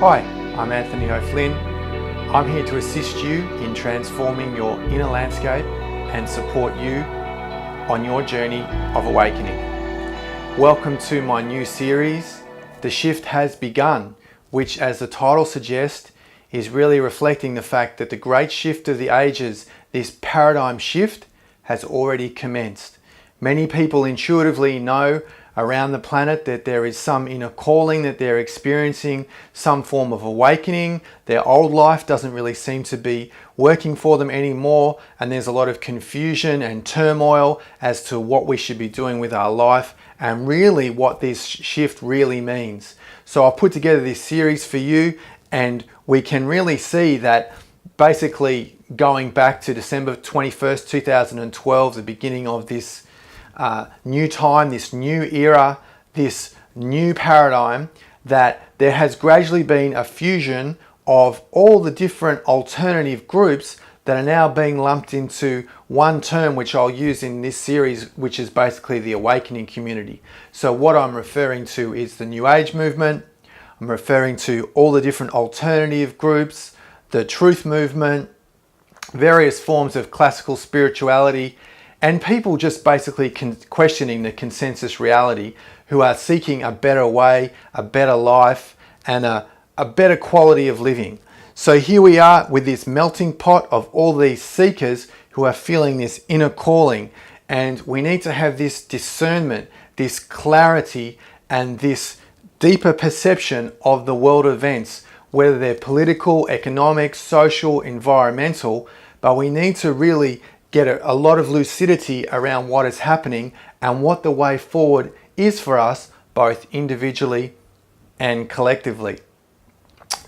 Hi, I'm Anthony O'Flynn. I'm here to assist you in transforming your inner landscape and support you on your journey of awakening. Welcome to my new series, The Shift Has Begun, which, as the title suggests, is really reflecting the fact that the great shift of the ages, this paradigm shift, has already commenced. Many people intuitively know around the planet that there is some inner calling, that they're experiencing some form of awakening. Their old life doesn't really seem to be working for them anymore, and there's a lot of confusion and turmoil as to what we should be doing with our life and really what this shift really means. So I've put together this series for you, and we can really see that basically going back to December 21st, 2012, the beginning of this new time, this new era, this new paradigm, that there has gradually been a fusion of all the different alternative groups that are now being lumped into one term, which I'll use in this series, which is basically the awakening community. So what I'm referring to is the New Age movement. I'm referring to all the different alternative groups, the truth movement, various forms of classical spirituality, and people just basically questioning the consensus reality, who are seeking a better way, a better life, and a better quality of living. So here we are with this melting pot of all these seekers who are feeling this inner calling, and we need to have this discernment, this clarity, and this deeper perception of the world events, whether they're political, economic, social, environmental, but we need to really get a lot of lucidity around what is happening and what the way forward is for us, both individually and collectively.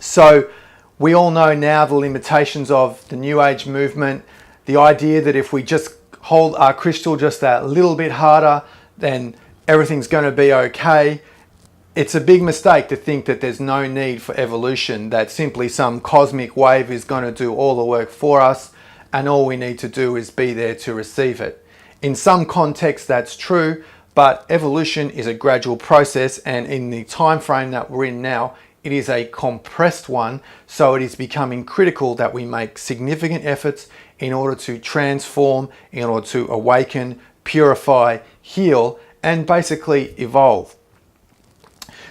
So we all know now the limitations of the New Age movement, the idea that if we just hold our crystal just that little bit harder, then everything's going to be okay. It's a big mistake to think that there's no need for evolution, that simply some cosmic wave is going to do all the work for us, and all we need to do is be there to receive it. In some contexts that's true, but evolution is a gradual process, and in the time frame that we're in now, it is a compressed one, so it is becoming critical that we make significant efforts in order to transform, in order to awaken, purify, heal, and basically evolve.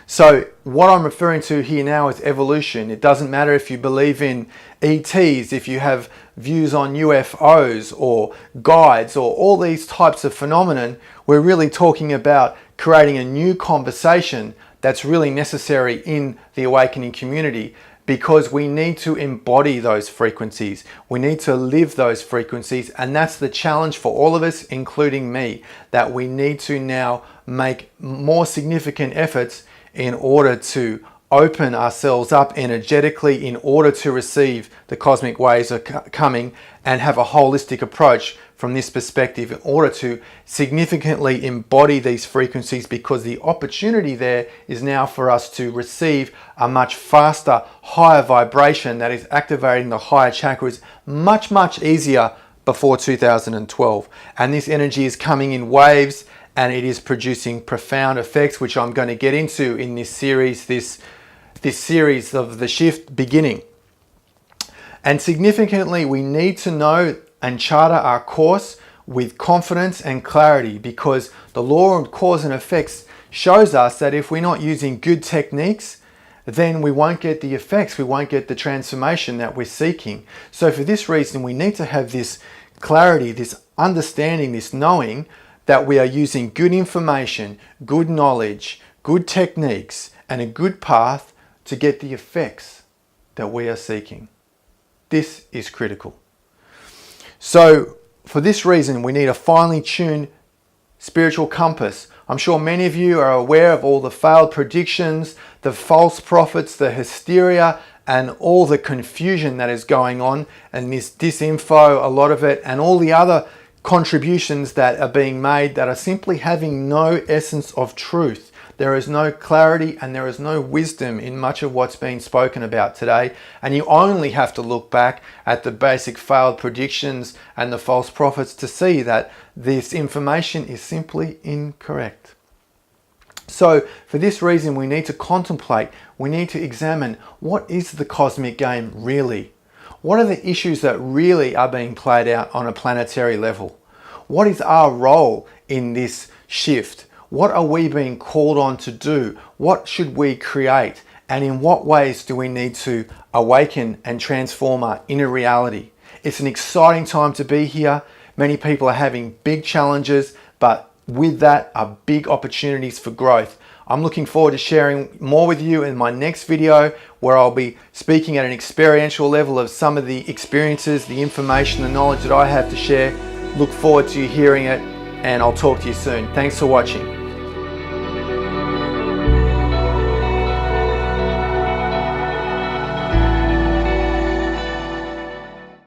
So what I'm referring to here now is evolution. It doesn't matter if you believe in ETs, if you have views on UFOs or guides or all these types of phenomenon. We're really talking about creating a new conversation that's really necessary in the awakening community, because we need to embody those frequencies. We need to live those frequencies, and that's the challenge for all of us, including me, that we need to now make more significant efforts in order to open ourselves up energetically, in order to receive the cosmic waves are coming, and have a holistic approach from this perspective in order to significantly embody these frequencies, because the opportunity there is now for us to receive a much faster, higher vibration that is activating the higher chakras much easier before 2012. And this energy is coming in waves, and it is producing profound effects, which I'm going to get into in this series, this series of The Shift beginning. And significantly, we need to know and charter our course with confidence and clarity, because the law of cause and effects shows us that if we're not using good techniques, then we won't get the effects, we won't get the transformation that we're seeking. So for this reason, we need to have this clarity, this understanding, this knowing that we are using good information, good knowledge, good techniques, and a good path to get the effects that we are seeking. This is critical. So for this reason, we need a finely tuned spiritual compass. I'm sure many of you are aware of all the failed predictions, the false prophets, the hysteria, and all the confusion that is going on, and this disinfo, a lot of it, and all the other contributions that are being made that are simply having no essence of truth. There is no clarity and there is no wisdom in much of what's being spoken about today, and you only have to look back at the basic failed predictions and the false prophets to see that this information is simply incorrect. So for this reason, we need to contemplate, we need to examine, what is the cosmic game really? What are the issues that really are being played out on a planetary level? What is our role in this shift? What are we being called on to do? What should we create? And in what ways do we need to awaken and transform our inner reality? It's an exciting time to be here. Many people are having big challenges, but with that are big opportunities for growth. I'm looking forward to sharing more with you in my next video, where I'll be speaking at an experiential level of some of the experiences, the information, the knowledge that I have to share. Look forward to you hearing it, and I'll talk to you soon. Thanks for watching.